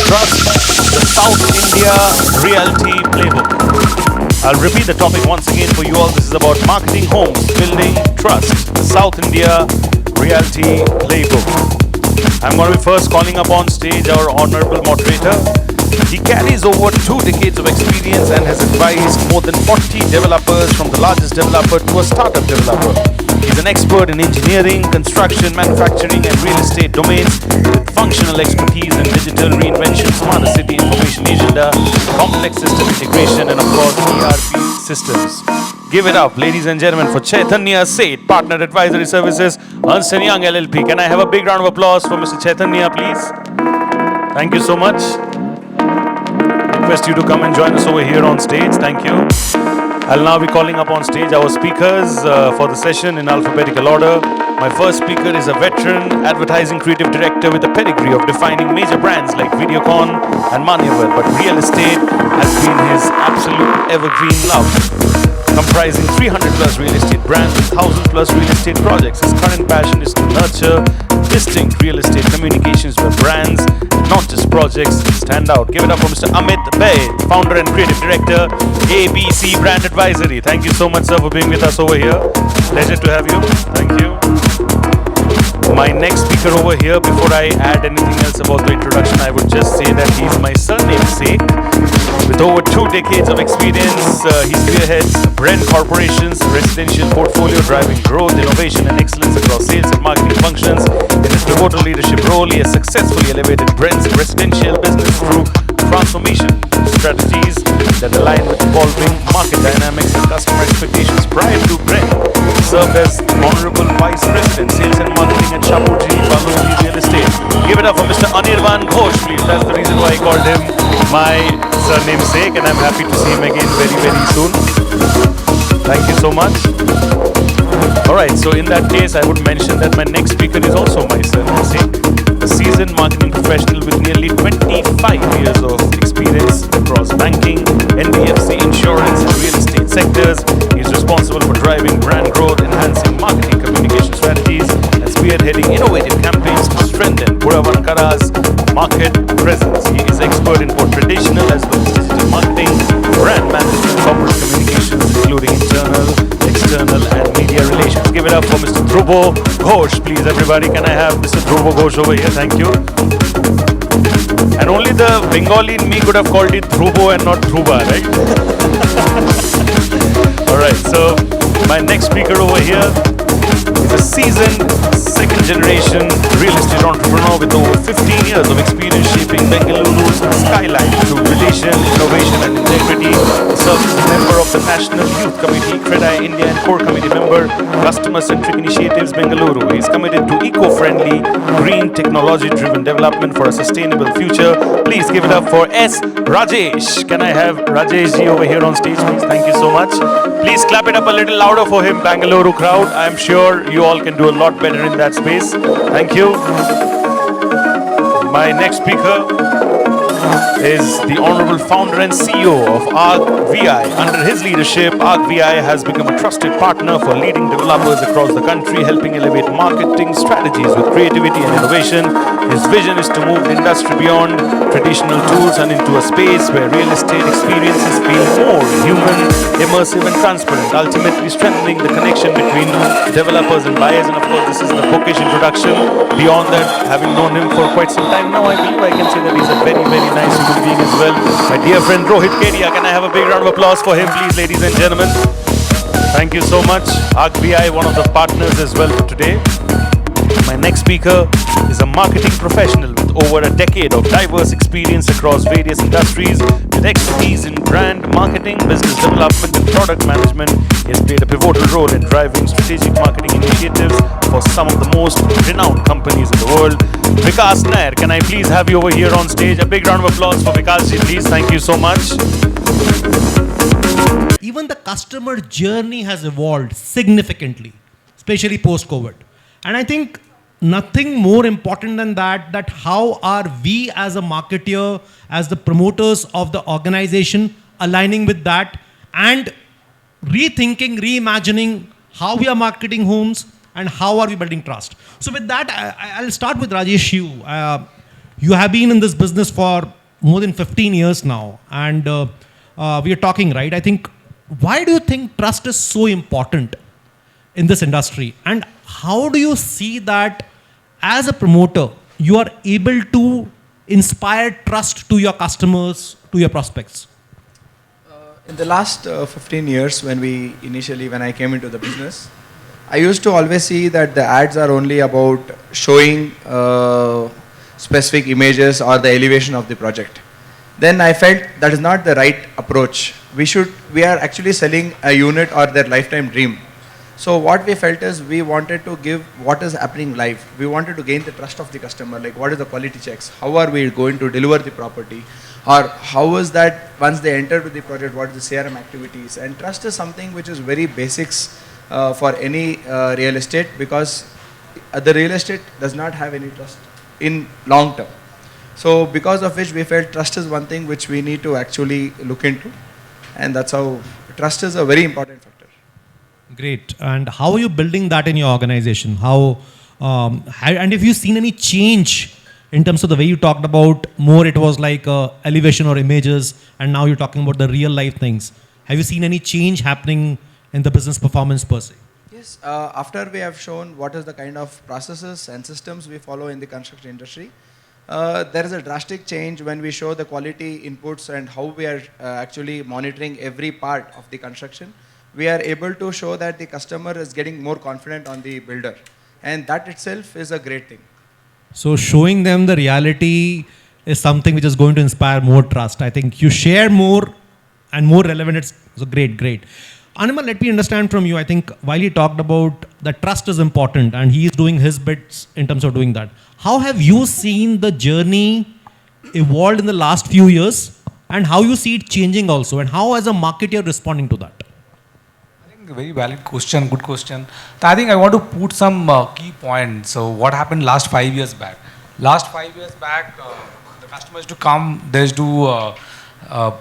Trust, the South India Realty Playbook. I'll repeat the topic once again for you all. This is about marketing homes, building trust, the South India Realty Playbook. I'm going to be first calling up on stage our honorable moderator. He carries over 2 decades of experience and has advised more than 40 developers, from the largest developer to a startup developer. He's an expert in engineering, construction, manufacturing and real estate domains with functional expertise in digital reinvention, smarter city information agenda, complex system integration and of course ERP systems. Give it up, ladies and gentlemen, for Chaitanya Seth, Partner Advisory Services, Ernst & Young LLP. Can I have a big round of applause for Mr. Chaitanya, please? Thank you so much. Request you to come and join us over here on stage. Thank you. I'll now be calling up on stage our speakers for the session in alphabetical order. My first speaker is a veteran advertising creative director with a pedigree of defining major brands like Videocon and Nair, but real estate has been his absolute evergreen love. Comprising 300 plus real estate brands with 1,000 plus real estate projects. His current passion is to nurture distinct real estate communications where brands, not just projects, stand out. Give it up for Mr. Amit, Baid, founder and creative director, ABC Brand Advisory. Thank you so much, sir, for being with us over here. Pleasure to have you. Thank you. My next speaker over here, before I add anything else about the introduction, I would just say that he's my namesake. With over 2 decades of experience, he spearheads BREN Corporation's residential portfolio, driving growth, innovation and excellence across sales and marketing functions. In his pivotal leadership role, he has successfully elevated BREN's residential business through transformation strategies that align with evolving market dynamics and customer expectations. Prior to BREN, he served as Honorable Vice President, Sales and Marketing at Shapoorji Pallonji Real Estate. Give it up for Mr. Anirban Ghosh, please. That's the reason why I called him my namesake, and I'm happy to see him again very, very soon. Thank you so much. Alright, so in that case, I would mention that my next speaker is also my namesake. A seasoned marketing professional with nearly 25 years of experience across banking, NBFC, insurance and real estate sectors. He is responsible for driving brand growth, enhancing marketing communication strategies and spearheading innovative campaigns to strengthen Puravankara's market presence. He is expert in both traditional as well as digital marketing, brand management, corporate communications, including internal, external and media relations. Give it up for Mr. Dhruba Ghosh, please, everybody. Can I have Mr. Dhruba Ghosh over here? Thank you. And only the Bengali in me could have called it Dhrubo and not Dhruba, right? Alright, so my next speaker over here is a seasoned second generation real estate entrepreneur with over 15 years of experience shaping Bengaluru's skyline through relation, innovation and integrity. He serves as a member of the National Youth Committee, CREDAI India and core committee member, Customer-Centric Initiatives Bengaluru. He is committed to eco-friendly, green, technology-driven development for a sustainable future. Please give it up for S. Rajesh. Can I have Rajesh ji over here on stage, please? Thank you so much. Please clap it up a little louder for him, Bengaluru crowd. I'm sure you all can do a lot better in that space. Thank you. My next speaker is the Honorable Founder and CEO of ArchVi. Under his leadership, ArchVi has become a trusted partner for leading developers across the country, helping elevate marketing strategies with creativity and innovation. His vision is to move the industry beyond traditional tools and into a space where real estate experiences feel more human, immersive and transparent, ultimately strengthening the connection between developers and buyers. And of course, this is the bookish introduction. Beyond that, having known him for quite some time now, I believe I can say that he's a very, very nice human being as well. My dear friend Rohit Kedia, can I have a big round of applause for him, please, ladies and gentlemen? Thank you so much. ArchVi, one of the partners as well for today. My next speaker is a marketing professional with over a decade of diverse experience across various industries. With expertise in brand marketing, business development and product management, he has played a pivotal role in driving strategic marketing initiatives for some of the most renowned companies in the world. Vikas, Nair, can I please have you over here on stage? A big round of applause for Vikas ji, please. Thank you so much. Even the customer journey has evolved significantly, especially post-COVID. And I think nothing more important than that how are we as a marketer, as the promoters of the organization, aligning with that and rethinking, reimagining how we are marketing homes and how are we building trust. So with that, I'll start with Rajesh. You have been in this business for more than 15 years now, and we are talking, right? I think, why do you think trust is so important in this industry? And how do you see that as a promoter, you are able to inspire trust to your customers, to your prospects? In the last 15 years, when I came into the business, I used to always see that the ads are only about showing specific images or the elevation of the project. Then I felt that is not the right approach. We are actually selling a unit or their lifetime dream. So what we felt is we wanted to give what is happening live. We wanted to gain the trust of the customer, like what is the quality checks, how are we going to deliver the property, or how is that once they enter to the project, what is the CRM activities. And trust is something which is very basics for any real estate, because the real estate does not have any trust in long term. So because of which we felt trust is one thing which we need to actually look into, and that's how trust is a very important factor. Great. And how are you building that in your organization? And if you've seen any change in terms of the way you talked about, more it was like elevation or images, and now you're talking about the real life things. Have you seen any change happening in the business performance per se? Yes, after we have shown what is the kind of processes and systems we follow in the construction industry, there is a drastic change when we show the quality inputs and how we are actually monitoring every part of the construction. We are able to show that the customer is getting more confident on the builder, and that itself is a great thing. So showing them the reality is something which is going to inspire more trust. I think you share more and more relevant. It's so great. Anirban, let me understand from you. I think while he talked about that trust is important and he is doing his bits in terms of doing that, how have you seen the journey evolved in the last few years, and how you see it changing also, and how as a market you're responding to that? A very valid question, good question. I think I want to put some key points. So what happened last 5 years back? Last 5 years back, the customers to come, there's to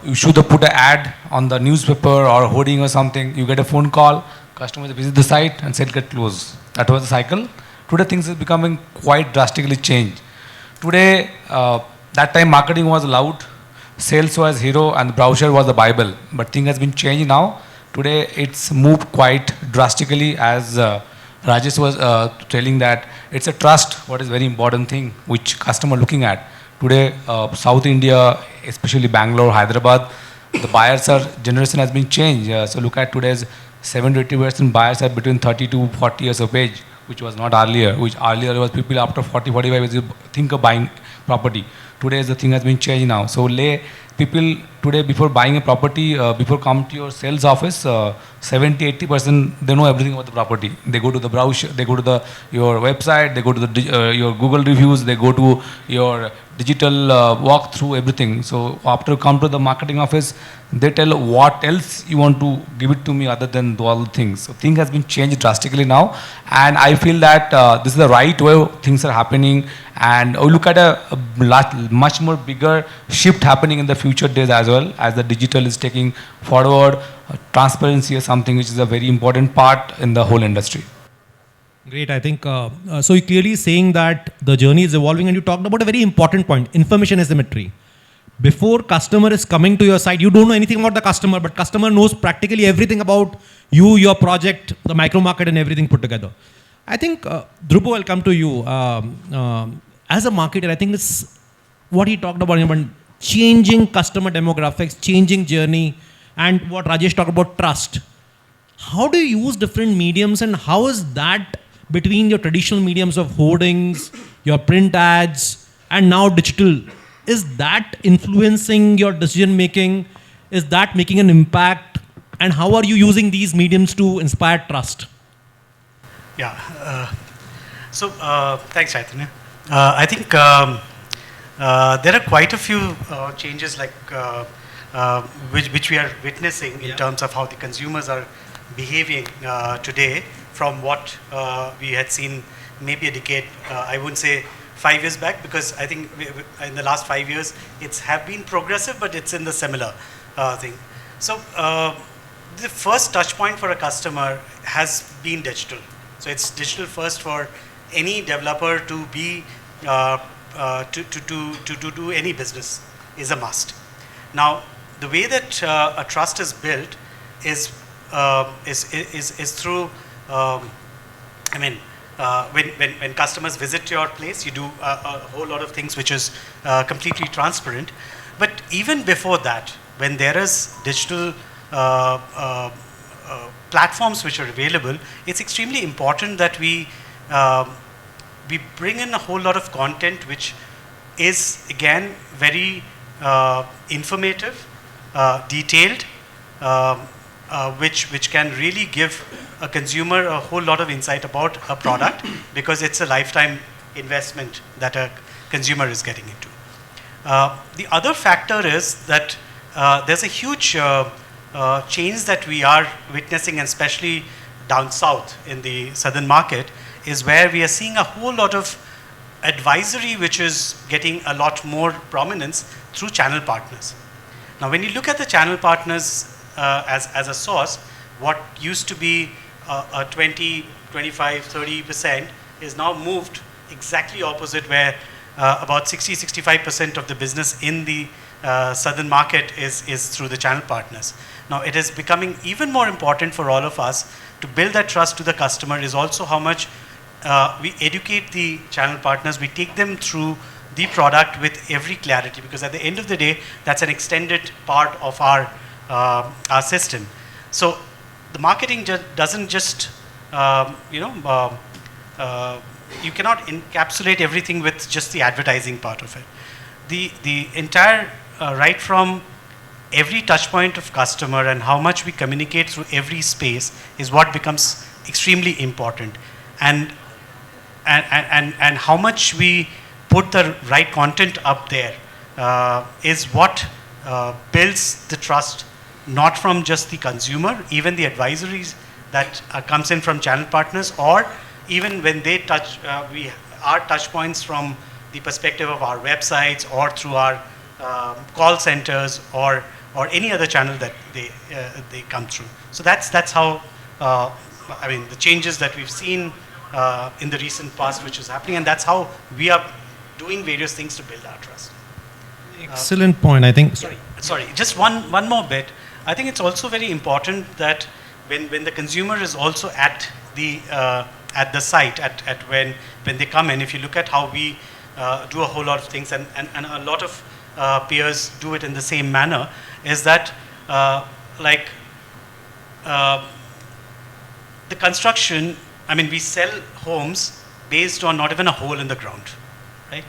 you should put an ad on the newspaper or hoarding or something. You get a phone call, customers visit the site and sale get closed. That was the cycle. Today things is becoming quite drastically changed. Today, that time marketing was loud, sales was hero, and the brochure was the Bible. But thing has been changed now. Today it's moved quite drastically, as Rajesh was telling that it's a trust, what is very important thing which customer looking at. Today South India, especially Bangalore, Hyderabad, the buyers are generation has been changed. So look at today's 70-80% buyers are between 30 to 40 years of age, which was not earlier, which earlier was people after 40-45 years think of buying property. Today the thing has been changed now. So people today, before buying a property, before come to your sales office, 70-80% they know everything about the property. They go to the browser, they go to your website, they go to your Google reviews, they go to your digital walkthrough, everything. So after come to the marketing office, they tell what else you want to give it to me other than all the things. So things has been changed drastically now, and I feel that this is the right way things are happening, and we look at a much more bigger shift happening in the future days as well, as the digital is taking forward. Transparency is something which is a very important part in the whole industry. Great. I think, so you're clearly saying that the journey is evolving, and you talked about a very important point, information asymmetry. Before customer is coming to your site, you don't know anything about the customer, but customer knows practically everything about you, your project, the micro market and everything put together. I think, Dhruba, will come to you. As a marketer, I think this, what he talked about, changing customer demographics, changing journey, and what Rajesh talked about, trust. How do you use different mediums, and how is that between your traditional mediums of hoardings, your print ads, and now digital? Is that influencing your decision making? Is that making an impact? And how are you using these mediums to inspire trust? Yeah. Thanks, Chaitanya. I think there are quite a few changes which we are witnessing in terms of how the consumers are behaving today from what we had seen maybe a decade, I wouldn't say 5 years back, because I think in the last 5 years it's have been progressive, but it's in the similar thing. So the first touch point for a customer has been digital. So it's digital first for any developer to be to do any business. is a must. Now, the way that a trust is built is through, when customers visit your place, you do a whole lot of things which is completely transparent. But even before that, when there is digital platforms which are available, it's extremely important that we bring in a whole lot of content which is again very informative, detailed, which can really give a consumer a whole lot of insight about a product, because it's a lifetime investment that a consumer is getting into. The other factor is that there's a huge change that we are witnessing, and especially down south in the southern market, is where we are seeing a whole lot of advisory which is getting a lot more prominence through channel partners. Now, when you look at the channel partners as a source, what used to be a 20, 25, 30% is now moved exactly opposite, where about 60-65% of the business in the southern market is through the channel partners. Now, it is becoming even more important for all of us to build that trust to the customer, is also how much we educate the channel partners. We take them through the product with every clarity, because at the end of the day, that's an extended part of our system. So the marketing doesn't just, you cannot encapsulate everything with just the advertising part of it. The entire, right from every touch point of customer and how much we communicate through every space is what becomes extremely important. And how much we put the right content up there is what builds the trust, not from just the consumer, even the advisories that comes in from channel partners, or even when they touch, our touch points from the perspective of our websites or through our call centers or any other channel that they come through. So that's how, the changes that we've seen in the recent past which is happening, and that's how we are doing various things to build our trust. Excellent point, I think. Sorry, just one more bit. I think it's also very important that when the consumer is also at the site, when they come in, if you look at how we do a whole lot of things, and a lot of peers do it in the same manner, is that the construction, we sell homes based on not even a hole in the ground, right?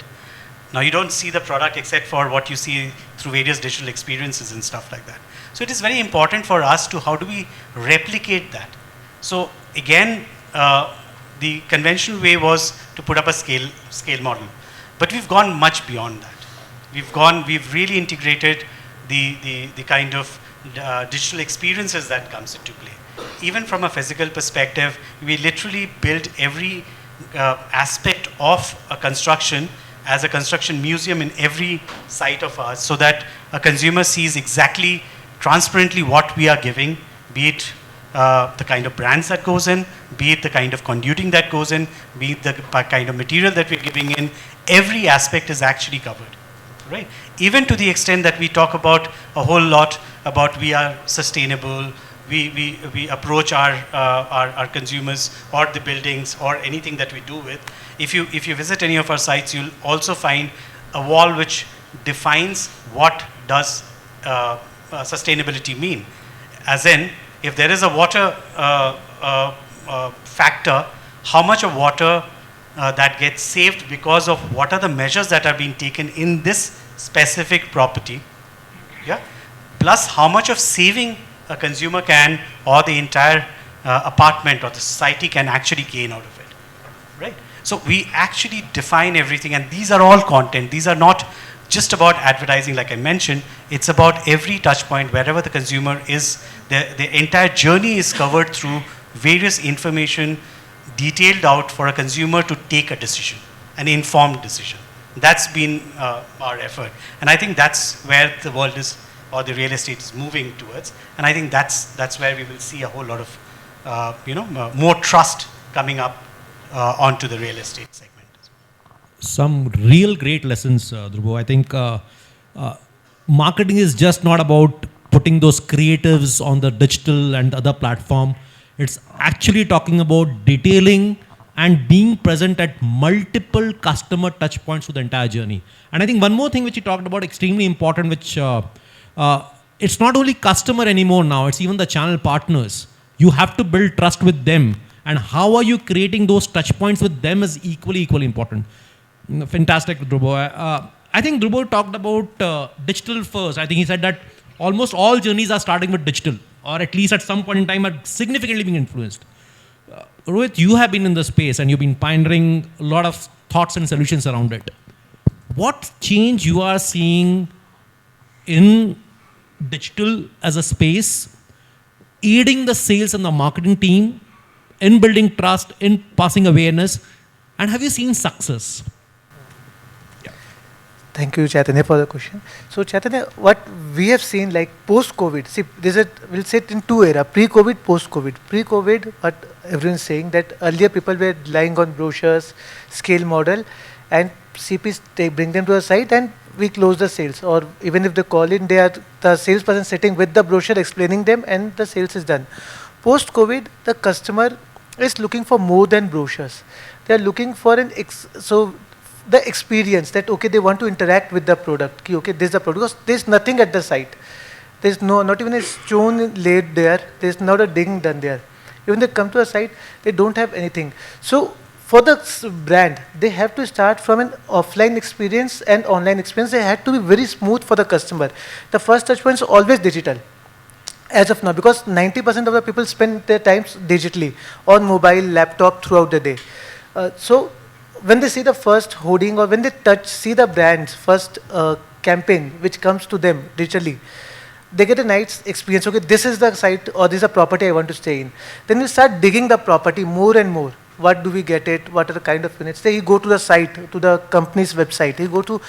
Now, you don't see the product except for what you see through various digital experiences and stuff like that. So it is very important for us to, how do we replicate that? So again, the conventional way was to put up a scale model, but we've gone much beyond that. We've really integrated the kind of digital experiences that comes into play. Even from a physical perspective, we literally built every aspect of a construction as a construction museum in every site of ours, so that a consumer sees exactly transparently what we are giving, be it the kind of brands that goes in, be it the kind of conduiting that goes in, be it the kind of material that we're giving in. Every aspect is actually covered, right? Even to the extent that we talk about a whole lot about we are sustainable, we approach our consumers or the buildings or anything that we do with. If you visit any of our sites, you'll also find a wall which defines what does sustainability mean. As in, if there is a water factor, how much of water that gets saved because of what are the measures that are being taken in this specific property, yeah? Plus how much of saving a consumer can, or the entire apartment or the society can actually gain out of it, right? So we actually define everything, and these are all content. These are not just about advertising, like I mentioned. It's about every touch point, wherever the consumer is. The entire journey is covered through various information detailed out for a consumer to take a decision, an informed decision. That's been our effort. And I think that's where the world is, or the real estate is moving towards. And I think that's where we will see a whole lot of, more trust coming up onto the real estate segment. Some real great lessons, Dhruba. I think marketing is just not about putting those creatives on the digital and other platform. It's actually talking about detailing and being present at multiple customer touch points through the entire journey. And I think one more thing which you talked about, extremely important, which it's not only customer anymore now, it's even the channel partners. You have to build trust with them. And how are you creating those touch points with them is equally important. Fantastic, Dhruba. I think Dhruba talked about digital first. I think he said that almost all journeys are starting with digital, or at least at some point in time are significantly being influenced. Rohit, you have been in the space and you've been pioneering a lot of thoughts and solutions around it. What change you are seeing in digital as a space, aiding the sales and the marketing team in building trust, in passing awareness, and have you seen success? Thank you, Chaitanya, for the question. So, Chaitanya, what we have seen, like post-COVID, see, we'll say it in two eras, pre-COVID, post-COVID. Pre-COVID, what everyone is saying, that earlier people were relying on brochures, scale model, and CPs bring them to a site and we close the sales. Or even if they call in, the salesperson sitting with the brochure explaining them and the sales is done. Post-COVID, the customer is looking for more than brochures. They are looking for the experience that, okay, they want to interact with the product. Okay, this is the product. Because there's nothing at the site. There's not even a stone laid there. There's not a digging done there. Even they come to a site, they don't have anything. So for the brand, they have to start from an offline experience and online experience. They had to be very smooth for the customer. The first touch point is always digital. As of now, because 90% of the people spend their time digitally on mobile, laptop throughout the day. So when they see the first hoarding or when they see the brand's first campaign which comes to them digitally, they get a nice experience. Okay, this is the site or this is a property I want to stay in. Then we start digging the property more and more. What do we get it? What are the kind of units? Then you go to the site, to the company's website. You go to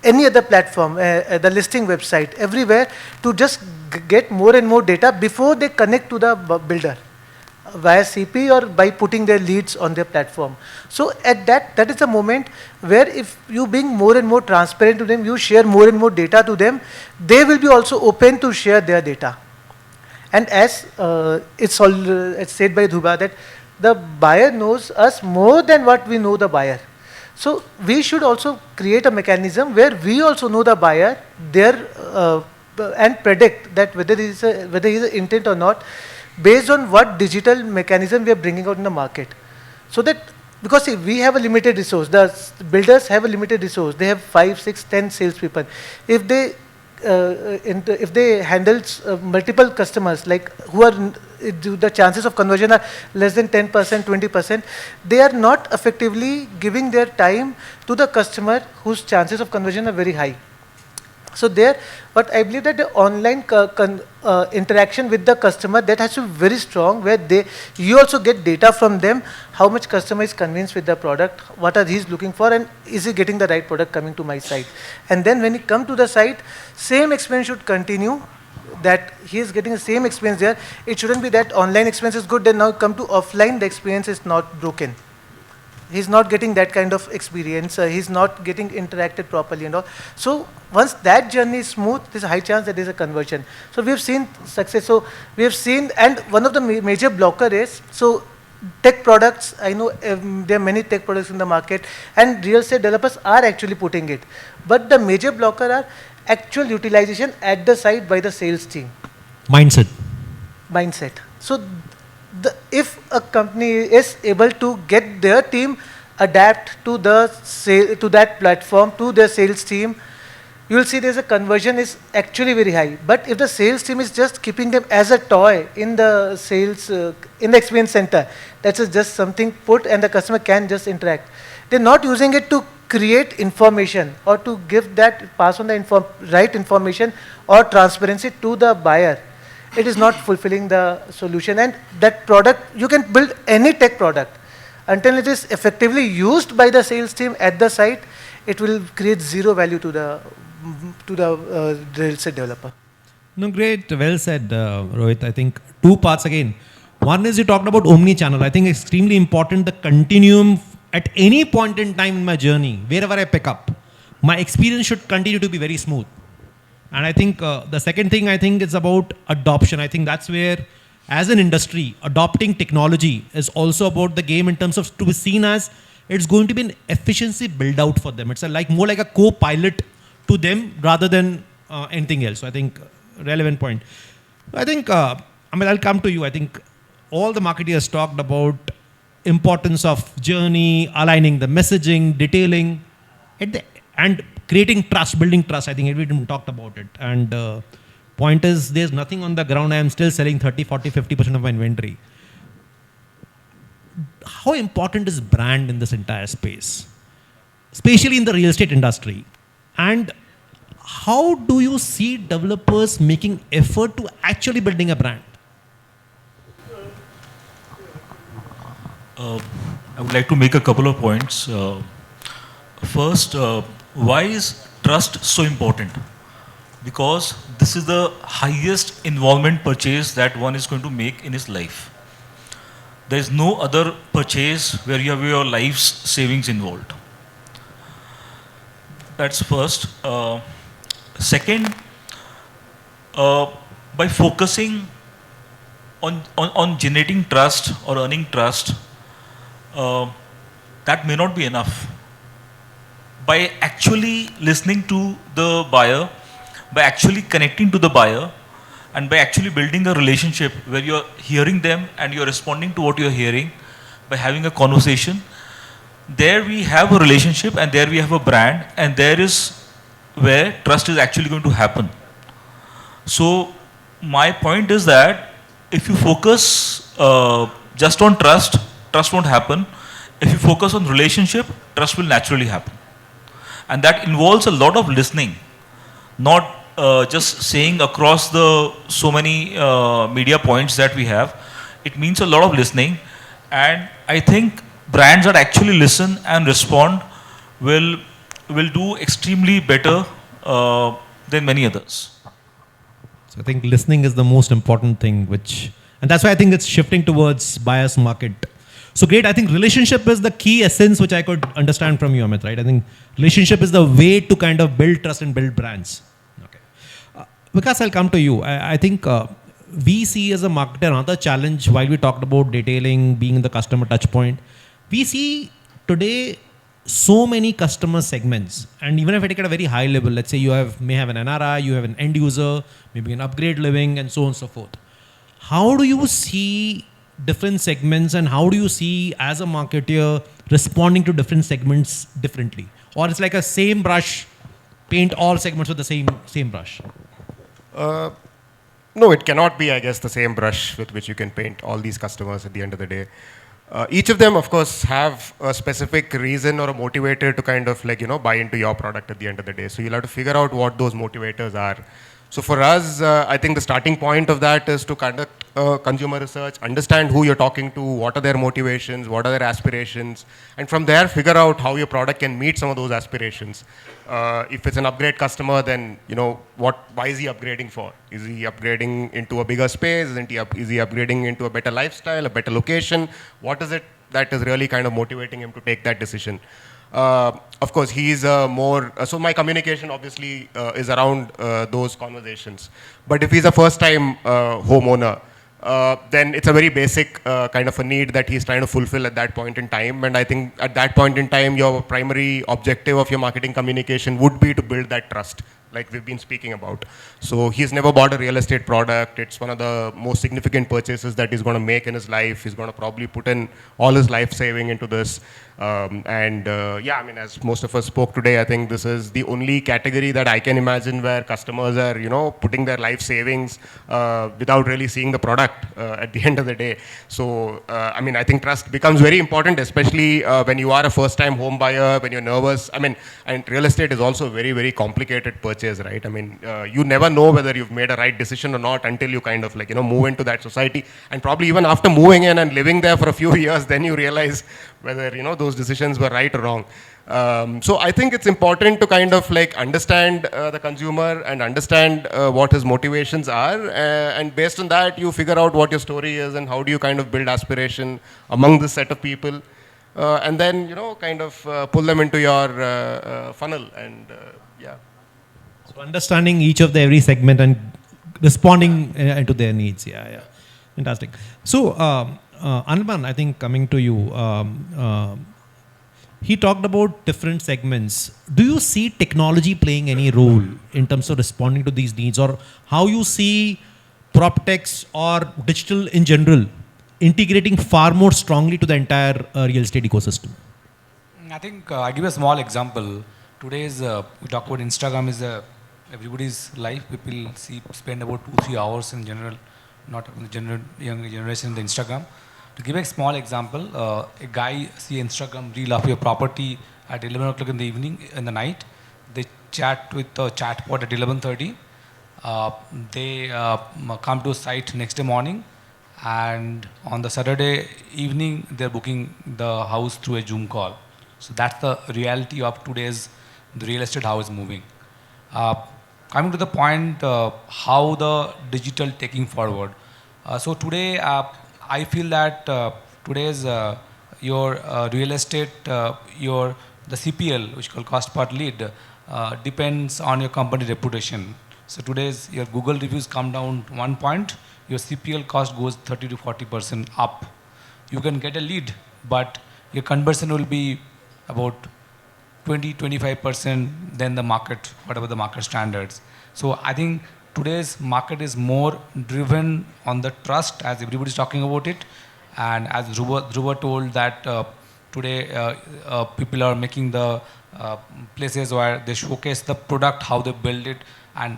any other platform, the listing website, everywhere to just get more and more data before they connect to the builder via CP or by putting their leads on their platform. So at that is the moment where if you being more and more transparent to them, you share more and more data to them, they will be also open to share their data. And as it's said by Dhruba that the buyer knows us more than what we know the buyer. So we should also create a mechanism where we also know the buyer, and predict that whether he is an intent or not, based on what digital mechanism we are bringing out in the market. So that, because see, we have a limited resource, the builders have a limited resource, they have 5, 6, 10 salespeople. If they handle multiple customers, like who are, the chances of conversion are less than 10%, 20%, they are not effectively giving their time to the customer whose chances of conversion are very high. So there, but I believe that the online interaction with the customer, that has to be very strong, where you also get data from them, how much customer is convinced with the product, what are he looking for, and is he getting the right product coming to my site. And then when he come to the site, same experience should continue, that he is getting the same experience there. It shouldn't be that online experience is good, then now come to offline, the experience is not broken. He's not getting that kind of experience, he's not getting interacted properly and all. So once that journey is smooth, there's a high chance that there's a conversion. So we have seen success. So we have seen, and one of the major blocker is, so tech products, I know there are many tech products in the market and real estate developers are actually putting it. But the major blocker are actual utilization at the site by the sales team. Mindset. So if a company is able to get their team adapt to that platform, to their sales team, you will see there's a conversion is actually very high. But if the sales team is just keeping them as a toy in the sales, in the experience center, that's just something put and the customer can just interact. They're not using it to create information or to give that, pass on the right information or transparency to the buyer. It is not fulfilling the solution, and that product, you can build any tech product. Until it is effectively used by the sales team at the site, it will create zero value to the real estate developer. No, great, well said, Rohit. I think two parts again. One is you talked about omni-channel. I think it's extremely important, the continuum at any point in time in my journey, wherever I pick up, my experience should continue to be very smooth. And I think the second thing I think is about adoption. I think that's where, as an industry, adopting technology is also about the game in terms of to be seen as it's going to be an efficiency build out for them. It's more like a co-pilot to them rather than anything else. So I think relevant point. I think I'll come to you. I think all the marketers talked about importance of journey, aligning the messaging, detailing, and creating trust, building trust. I think everyone talked about it. And point is, there's nothing on the ground. I am still selling 30, 40, 50% of my inventory. How important is brand in this entire space, especially in the real estate industry? And how do you see developers making effort to actually building a brand? I would like to make a couple of points. First, why is trust so important? Because this is the highest involvement purchase that one is going to make in his life. There is no other purchase where you have your life's savings involved. That's first. Second, by focusing on generating trust or earning trust, that may not be enough. By actually listening to the buyer, by actually connecting to the buyer, and by actually building a relationship where you're hearing them and you're responding to what you're hearing, by having a conversation, there we have a relationship and there we have a brand, and there is where trust is actually going to happen. So my point is that if you focus just on trust, trust won't happen. If you focus on relationship, trust will naturally happen. And that involves a lot of listening, not just saying across the so many media points that we have. It means a lot of listening, and I think brands that actually listen and respond will do extremely better than many others. So I think listening is the most important thing, and that's why I think it's shifting towards buyer's market. So great. I think relationship is the key essence, which I could understand from you, Amit, right? I think relationship is the way to kind of build trust and build brands. Okay. Vikas, I'll come to you. I think we see as a marketer another challenge while we talked about detailing, being the customer touch point. We see today so many customer segments, and even if I take it at a very high level, let's say you may have an NRI, you have an end user, maybe an upgrade living, and so on and so forth. How do you see different segments, and how do you see as a marketer responding to different segments differently? Or it's like a same brush, paint all segments with the same brush? No, it cannot be, I guess, the same brush with which you can paint all these customers at the end of the day. Each of them, of course, have a specific reason or a motivator to kind of buy into your product at the end of the day. So you'll have to figure out what those motivators are. So for us, I think the starting point of that is to conduct consumer research, understand who you're talking to, what are their motivations, what are their aspirations, and from there figure out how your product can meet some of those aspirations. If it's an upgrade customer, then why is he upgrading for? Is he upgrading into a bigger space? Is he upgrading into a better lifestyle, a better location? What is it that is really kind of motivating him to take that decision? Of course, he's more, so my communication obviously is around those conversations. But if he's a first-time homeowner, then it's a very basic kind of a need that he's trying to fulfill at that point in time. And I think at that point in time, your primary objective of your marketing communication would be to build that trust, like we've been speaking about. So he's never bought a real estate product. It's one of the most significant purchases that he's going to make in his life. He's going to probably put in all his life saving into this. Yeah, I mean, as most of us spoke today, I think this is the only category that I can imagine where customers are, putting their life savings without really seeing the product at the end of the day. So, I mean, I think trust becomes very important, especially when you are a first-time home buyer, when you're nervous. I mean, and real estate is also a very, very complicated purchase, right? I mean, you never know whether you've made a right decision or not until you kind of move into that society. And probably even after moving in and living there for a few years, then you realize whether, those decisions were right or wrong. So I think it's important to kind of understand the consumer and understand what his motivations are. And based on that, you figure out what your story is and how do you kind of build aspiration among this set of people. And then, kind of pull them into your funnel and yeah. So Understanding each of the every segment and responding to their needs. Yeah. Fantastic. So, Anirban, I think coming to you, he talked about different segments. Do you see technology playing any role in terms of responding to these needs, or how you see PropTechs or digital in general integrating far more strongly to the entire real estate ecosystem? I think I give a small example. Today's we talk about Instagram is everybody's life. People spend about 2-3 hours in general, not in the general young generation in the Instagram. To give a small example, a guy see Instagram reel of your property at 11 o'clock in the evening, in the night. They chat with the chatbot at 11:30. They come to a site next day morning, and on the Saturday evening, they're booking the house through a Zoom call. So that's the reality of today's the real estate, how it's moving. Coming to the point, how the digital taking forward. So today, I feel that today's your real estate, the CPL, which is called cost per lead, depends on your company reputation. So today's your Google reviews come down 1 point, your CPL cost goes 30 to 40% up. You can get a lead, but your conversion will be about 20-25% than the market, whatever the market standards. So I think today's market is more driven on the trust, as everybody's talking about it. And as Dhruba told that today people are making the places where they showcase the product, how they build it. And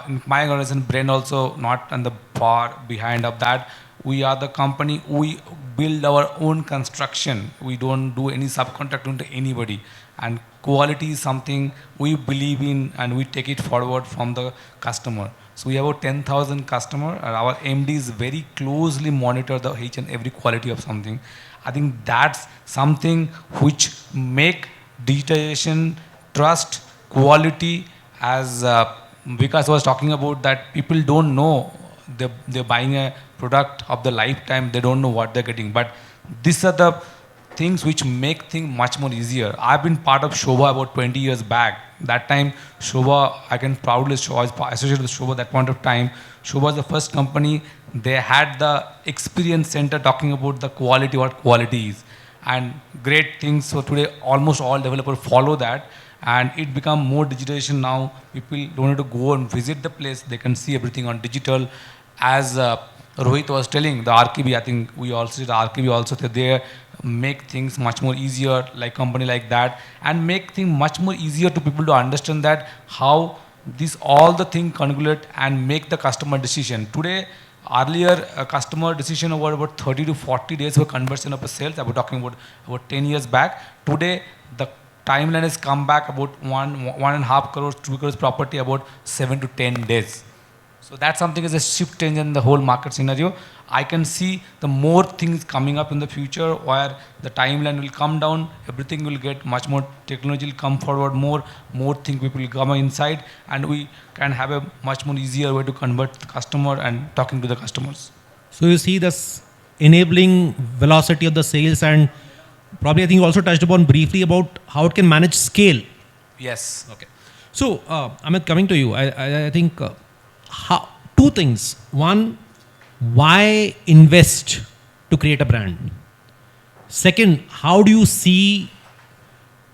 in my organization, BREN also not on the far behind of that. We are the company, we build our own construction. We don't do any subcontracting to anybody. And quality is something we believe in, and we take it forward from the customer. So we have about 10,000 customers, and our MDs very closely monitor the each and every quality of something. I think that's something which make digitization, trust, quality, as Vikas was talking about, that people don't know they're buying a product of the lifetime, they don't know what they're getting. But these are the things which make things much more easier. I've been part of Shobha about 20 years back. That time, Shobha, I can proudly show, I was associated with Shobha at that point of time. Shobha was the first company, they had the experience center talking about the quality, what quality is. And great things, so today almost all developers follow that. And it become more digitization now. People don't need to go and visit the place, they can see everything on digital. As Rohit was telling, the ArchVi, I think we also did ArchVi also, there make things much more easier, like company like that, and make things much more easier to people to understand that how this all the thing congregate and make the customer decision. Today, earlier a customer decision over about 30 to 40 days for conversion of a sales. I was talking about 10 years back. Today, the timeline has come back about 1.5 crores, 2 crores property about 7 to 10 days. So that's something is a shift change in the whole market scenario. I can see the more things coming up in the future where the timeline will come down, everything will get much more, technology will come forward more things people will come inside, and we can have a much more easier way to convert the customer and talking to the customers. So you see this enabling velocity of the sales, and probably I think you also touched upon briefly about how it can manage scale. Yes. Okay. So Amit, coming to you, I think two things. One, why invest to create a brand? Second, how do you see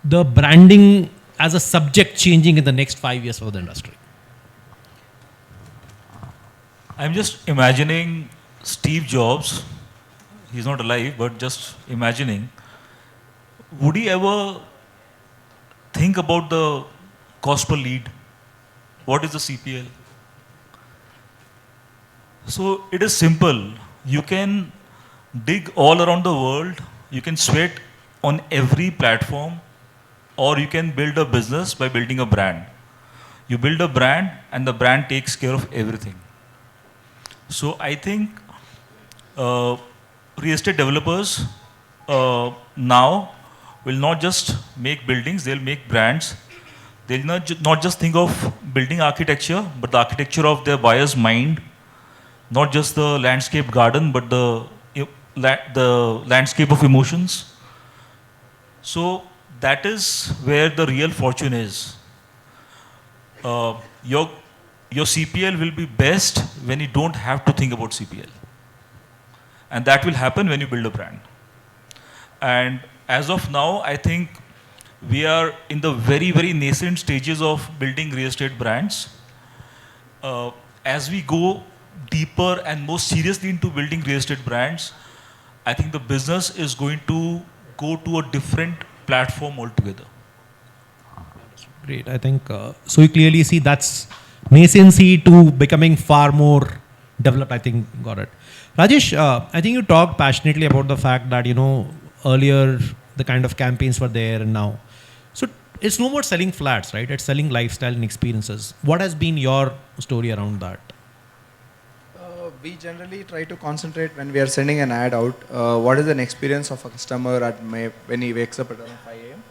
the branding as a subject changing in the next 5 years for the industry? I'm just imagining Steve Jobs, he's not alive, but just imagining, would he ever think about the cost per lead? What is the CPL? So it is simple. You can dig all around the world, you can sweat on every platform, or you can build a business by building a brand. You build a brand and the brand takes care of everything. So I think real estate developers now will not just make buildings, they'll make brands. They'll not just think of building architecture, but the architecture of their buyer's mind. Not just the landscape garden, but the landscape of emotions. So that is where the real fortune is. your CPL will be best when you don't have to think about CPL. And that will happen when you build a brand. And as of now, I think we are in the very, very nascent stages of building real estate brands. As we go deeper and more seriously into building real estate brands, I think the business is going to go to a different platform altogether. Great. I think so. You clearly see that's nascency to becoming far more developed. I think got it. Rajesh, I think you talked passionately about the fact that earlier the kind of campaigns were there and now. So it's no more selling flats, right? It's selling lifestyle and experiences. What has been your story around that? We generally try to concentrate when we are sending an ad out. What is an experience of a customer when he wakes up at around 5 a.m.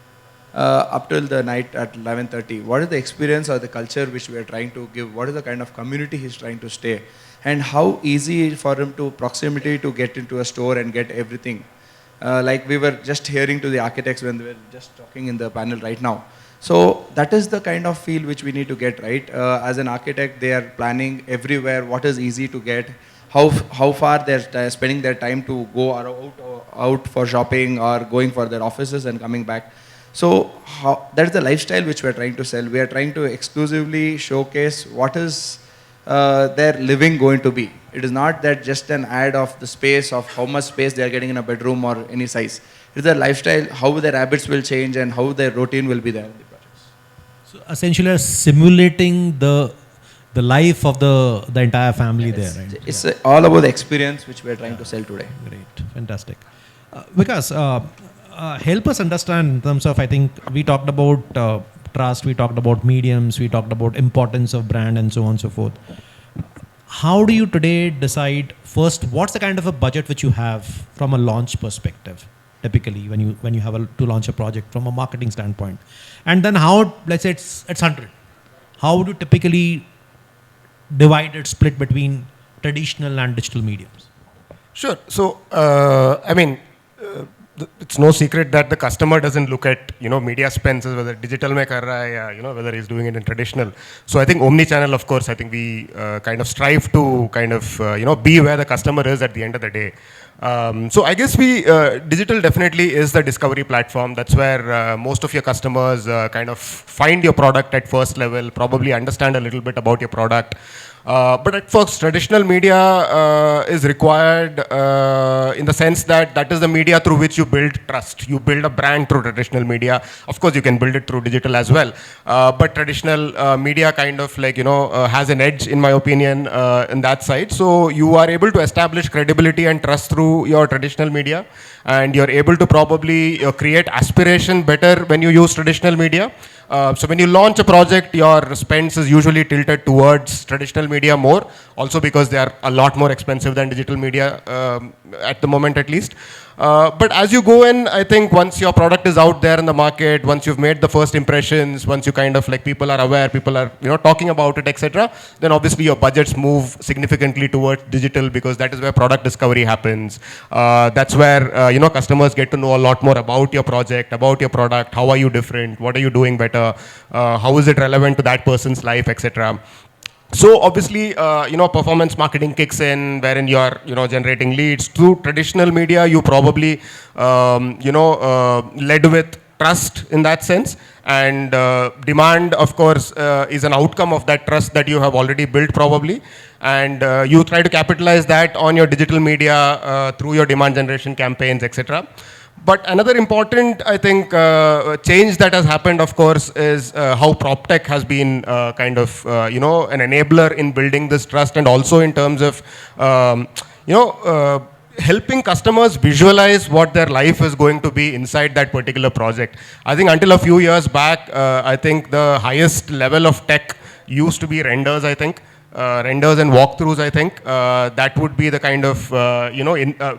Up till the night at 11:30? What is the experience or the culture which we are trying to give? What is the kind of community he's trying to stay? And how easy for him to proximity to get into a store and get everything? Like we were just hearing to the architects when they were just talking in the panel right now. So that is the kind of feel which we need to get, right? As an architect, they are planning everywhere what is easy to get, how far they're spending their time to go out for shopping or going for their offices and coming back. So that's the lifestyle which we're trying to sell. We are trying to exclusively showcase what is their living going to be. It is not that just an ad of the space, of how much space they are getting in a bedroom or any size. It is their lifestyle, how their habits will change and how their routine will be there in the projects. So essentially simulating the life of the entire family there, right? It's all about the experience which we are trying to sell today. Great, fantastic. Vikas, help us understand in terms of, I think we talked about trust, we talked about mediums, we talked about importance of brand and so on and so forth. How do you today decide, first, what's the kind of a budget which you have from a launch perspective, typically when you have to launch a project from a marketing standpoint? And then how, let's say it's 100. How would you typically divide it, split between traditional and digital mediums? Sure. So, it's no secret that the customer doesn't look at media spends whether digital mein kar raha hai, whether he's doing it in traditional. So I think omni-channel, of course, I think we kind of strive to kind of be where the customer is at the end of the day. So I guess digital definitely is the discovery platform. That's where most of your customers kind of find your product at first level, probably understand a little bit about your product. But at first, traditional media is required in the sense that is the media through which you build trust. You build a brand through traditional media. Of course, you can build it through digital as well. But traditional media kind of has an edge, in my opinion, in that side. So you are able to establish credibility and trust through your traditional media. And you're able to probably create aspiration better when you use traditional media. So when you launch a project, your spends is usually tilted towards traditional media more, also because they are a lot more expensive than digital media at the moment at least. But as you go in, I think once your product is out there in the market, once you've made the first impressions, once you kind of people are aware, people are talking about it, etc., then obviously your budgets move significantly towards digital because that is where product discovery happens. That's where customers get to know a lot more about your project, about your product, how are you different, what are you doing better, how is it relevant to that person's life, etc. So obviously, performance marketing kicks in, wherein you are, generating leads. Through traditional media, you probably, led with trust in that sense. And demand, of course, is an outcome of that trust that you have already built probably. And you try to capitalize that on your digital media through your demand generation campaigns, etc. But another important, I think, change that has happened, of course, is how PropTech has been kind of, an enabler in building this trust, and also in terms of, helping customers visualize what their life is going to be inside that particular project. I think until a few years back, I think the highest level of tech used to be renders, I think. renders and walkthroughs, I think. That would be the kind of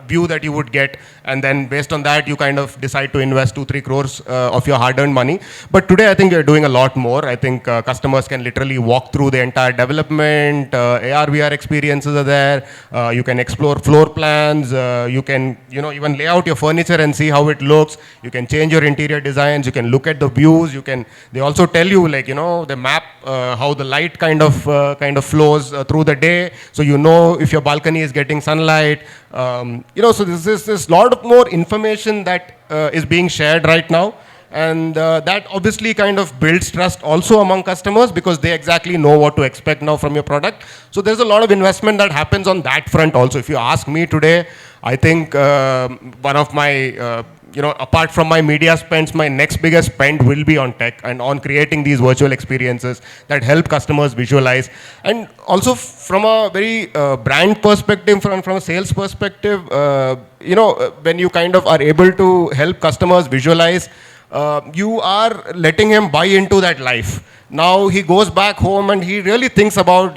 view that you would get, and then based on that, you kind of decide to invest 2-3 crores of your hard-earned money. But today, I think we're doing a lot more. I think customers can literally walk through the entire development. AR/VR experiences are there. You can explore floor plans. You can even lay out your furniture and see how it looks. You can change your interior designs. You can look at the views. They also tell you, like, the map, how the light kind of flows through the day, so if your balcony is getting sunlight. So this lot of more information that is being shared right now, and that obviously kind of builds trust also among customers, because they exactly know what to expect now from your product. So there's a lot of investment that happens on that front also. If you ask me today, I think one of my apart from my media spends, my next biggest spend will be on tech and on creating these virtual experiences that help customers visualize. And also from a very brand perspective, from a sales perspective, when you kind of are able to help customers visualize, you are letting him buy into that life. Now he goes back home and he really thinks about,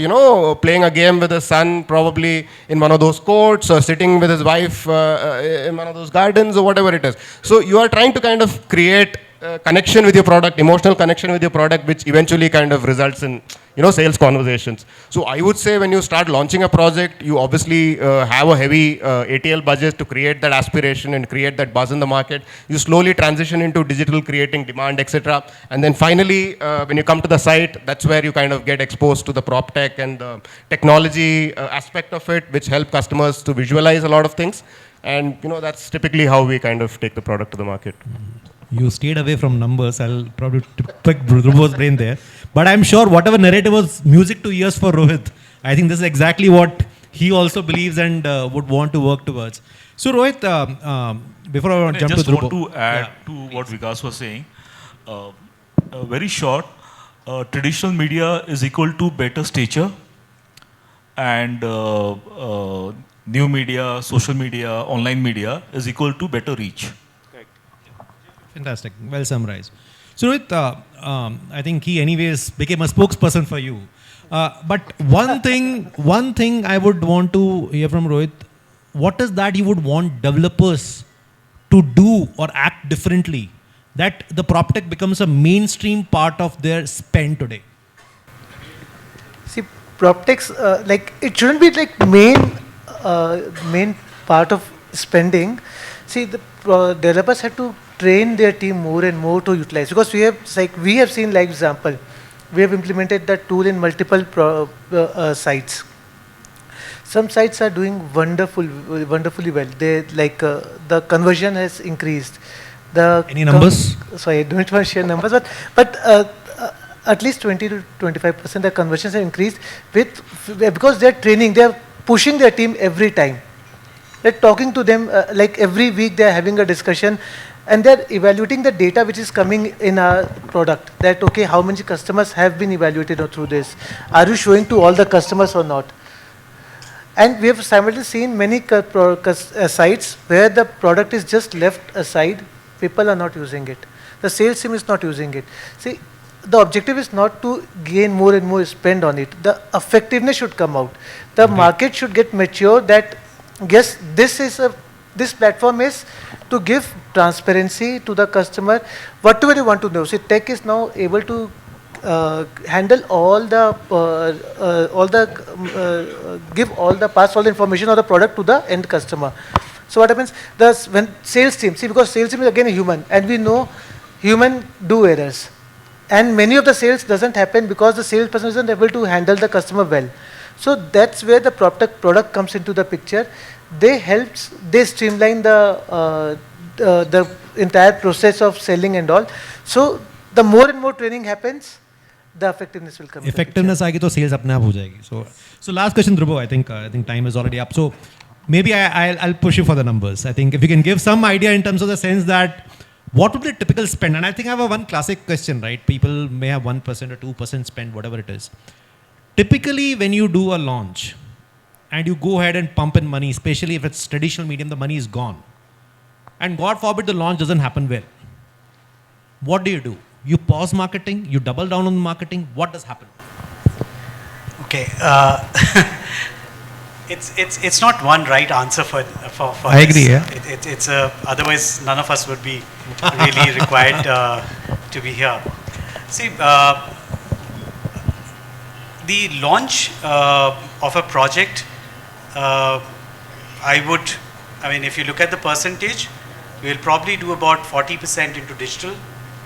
playing a game with his son, probably in one of those courts, or sitting with his wife in one of those gardens, or whatever it is. So you are trying to kind of create connection with your product, emotional connection with your product, which eventually kind of results in, sales conversations. So I would say when you start launching a project, you obviously have a heavy ATL budget to create that aspiration and create that buzz in the market. You slowly transition into digital, creating demand, etc. And then finally, when you come to the site, that's where you kind of get exposed to the prop tech and the technology aspect of it, which help customers to visualize a lot of things. And that's typically how we kind of take the product to the market. You stayed away from numbers. I'll probably pick Dhruba's brain there. But I'm sure whatever narrative was music to ears for Rohit, I think this is exactly what he also believes and would want to work towards. So Rohit, before I jump to Dhruba. I just want to add to what Vikas was saying. Very short, traditional media is equal to better stature, and new media, social media, online media is equal to better reach. Fantastic. Well summarized. So Rohit, I think he anyways became a spokesperson for you. But one thing I would want to hear from Rohit, what is that you would want developers to do or act differently that the PropTech becomes a mainstream part of their spend today? See, PropTechs, it shouldn't be like main part of spending. See, the developers have to train their team more and more to utilize, because we have seen, like example, we have implemented that tool in multiple sites. Some sites are doing wonderfully well. They the conversion has increased. Any numbers? Sorry, I don't want to share numbers, but at least 20 to 25% the conversions have increased because they're training, they're pushing their team every time. They're talking to them every week. They're having a discussion, and they're evaluating the data which is coming in our product. That okay, how many customers have been evaluated through this? Are you showing to all the customers or not? And we have simultaneously seen many sites where the product is just left aside. People are not using it. The sales team is not using it. See, the objective is not to gain more and more spend on it. The effectiveness should come out. The market should get mature that yes, this platform is to give transparency to the customer, whatever you want to know. See, tech is now able to handle give all the information of the product to the end customer. So what happens? When sales team, because sales team is again a human, and we know human do errors, and many of the sales doesn't happen because the salesperson isn't able to handle the customer well. So that's where the PropTech product comes into the picture. They streamline the entire process of selling and all. So the more and more training happens, the effectiveness will come. Effectiveness aayegi to sales apne aap ho jayegi. So last question, Dhruba. I think time is already up. So maybe I'll push you for the numbers. I think if you can give some idea in terms of the sense that what would be a typical spend, and I think I have one classic question, right? People may have 1% or 2% spend, whatever it is. Typically, when you do a launch and you go ahead and pump in money, especially if it's traditional medium, the money is gone. And God forbid the launch doesn't happen well. What do? You pause marketing, you double down on marketing, what does happen? Okay. It's not one right answer for I agree, this. yeah. It's otherwise none of us would be really required to be here. See, the launch of a project, I mean, if you look at the percentage, we'll probably do about 40% into digital,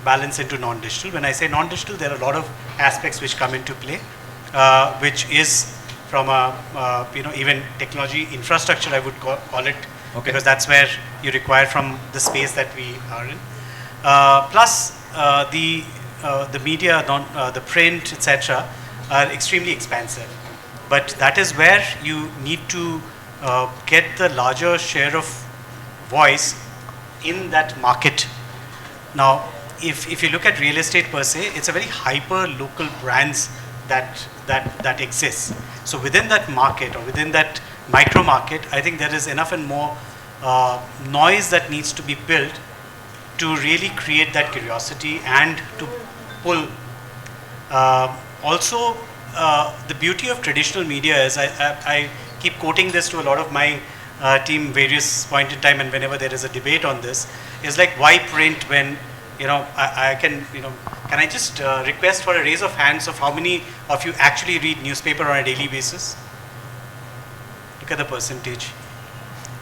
balance into non-digital. When I say non-digital, there are a lot of aspects which come into play, which is from a, even technology infrastructure, I would call it, because that's where you require from the space that we are in. Plus, the media, the print, etc., are extremely expensive. But that is where you need to get the larger share of voice in that market. Now, if you look at real estate per se, it's a very hyper local brands that exists. So within that market or within that micro market, I think there is enough and more noise that needs to be built to really create that curiosity and to pull. Also, the beauty of traditional media is, I keep quoting this to a lot of my team various point in time, and whenever there is a debate on this, is like, why print when, I can, can I just request for a raise of hands of how many of you actually read newspaper on a daily basis? Look at the percentage.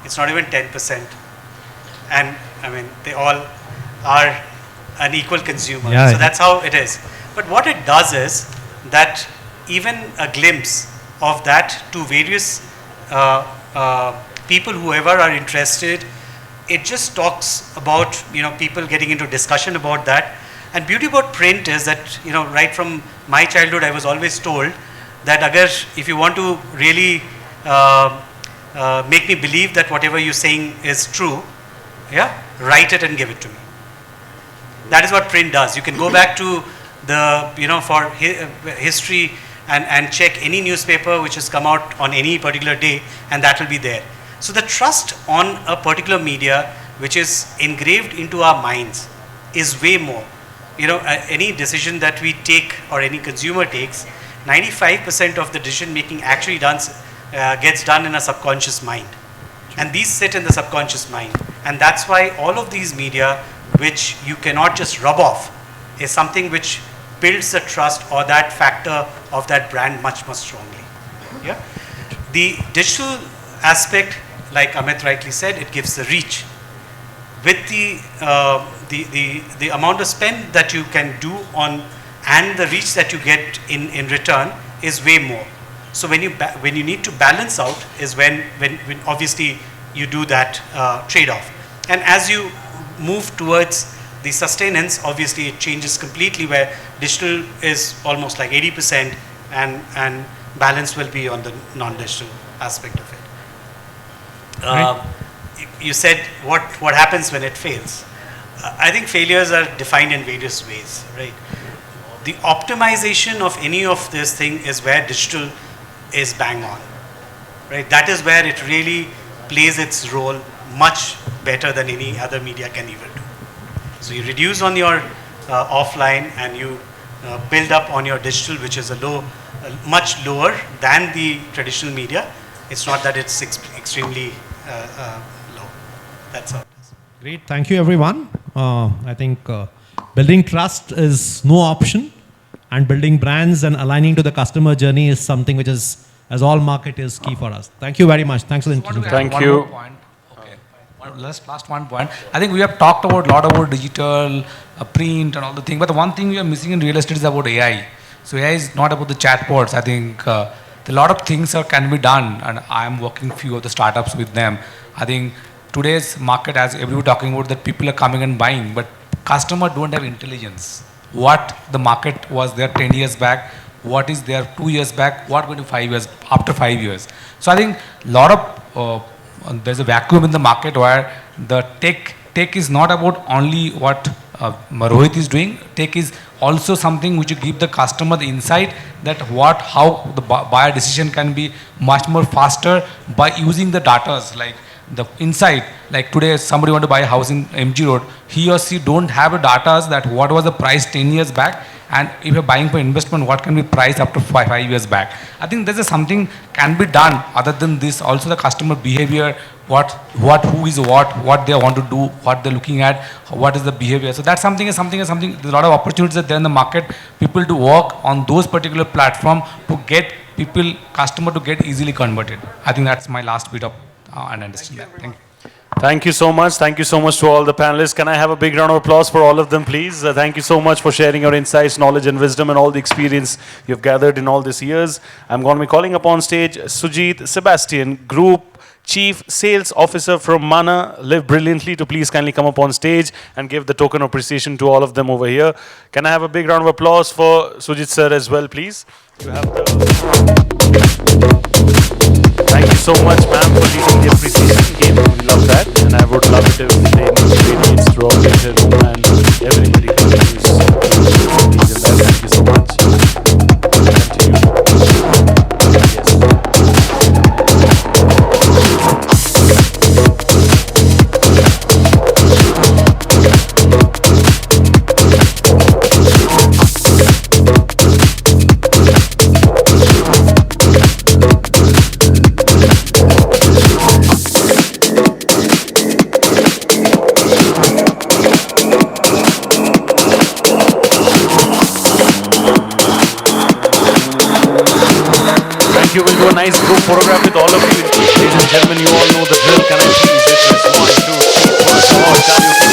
It's not even 10%. And I mean, they all are an equal consumer. Yeah, so that's how it is. But what it does is that even a glimpse of that to various people, whoever are interested, it just talks about, people getting into discussion about that. And beauty about print is that, right from my childhood, I was always told that if you want to really make me believe that whatever you're saying is true, write it and give it to me. That is what print does. You can go back to the, for history and check any newspaper which has come out on any particular day, and that will be there. So the trust on a particular media which is engraved into our minds is way more. Any decision that we take or any consumer takes, 95% of the decision making actually gets done in a subconscious mind. And these sit in the subconscious mind. And that's why all of these media, which you cannot just rub off, is something which builds the trust or that factor of that brand much more strongly. Yeah. The digital aspect, like Amit rightly said, it gives the reach. With the amount of spend that you can do on and the reach that you get in return is way more. So when you need to balance out is when obviously you do that trade-off. And as you move towards the sustenance, obviously it changes completely, where digital is almost like 80% and balance will be on the non-digital aspect of it. Right. You said what happens when it fails. I think failures are defined in various ways, right? The optimization of any of this thing is where digital is bang on, right? That is where it really plays its role much better than any other media can even do. So you reduce on your offline and you build up on your digital, which is much lower than the traditional media. It's not that it's extremely low. That's how it is. Great, thank you everyone. I think building trust is no option, and building brands and aligning to the customer journey is something which is, as all market, is key for us. Thank you very much. Thanks for the introduction. Thank you. Last one point. I think we have talked about a lot about digital, print and all the things, but the one thing we are missing in real estate is about AI. So AI is not about the chatbots. I think a lot of things can be done, and I am working few of the startups with them. I think today's market, as everyone talking about, that people are coming and buying, but customer don't have intelligence. What the market was there 10 years back, what is there 2 years back, what going to 5 years, after 5 years. So I think a lot of, there's a vacuum in the market where the tech is not about only what Rohit is doing. Tech is also something which you give the customer the insight that how the buyer decision can be much more faster by using the data, like the insight. Like today, somebody want to buy a house in MG Road, he or she don't have a data that what was the price 10 years back and if you're buying for investment, what can be priced up to 5 years back. I think there's something can be done other than this. Also the customer behavior, who is what they want to do, what they're looking at, what is the behavior. So that's something. There's a lot of opportunities that there in the market. People to work on those particular platform to get customer to get easily converted. I think that's my last bit of and understand that. Thank you. Thank you so much. Thank you so much to all the panelists. Can I have a big round of applause for all of them, please? Thank you so much for sharing your insights, knowledge, and wisdom, and all the experience you've gathered in all these years. I'm going to be calling up on stage Sujit Sebastian, Group Chief Sales Officer from Mana Live Brilliantly, to please kindly come up on stage and give the token of appreciation to all of them over here. Can I have a big round of applause for Sujit sir as well, please? You have Thank you so much, ma'am, for leading the appreciation game. We love that, and I would love it if they radiates throughout the entire room and everybody continues to engage in that. Thank you so much. You will do a nice group photograph with all of you. Ladies and gentlemen, you all know the drill. Can I please request 1, 2, 3, first of all,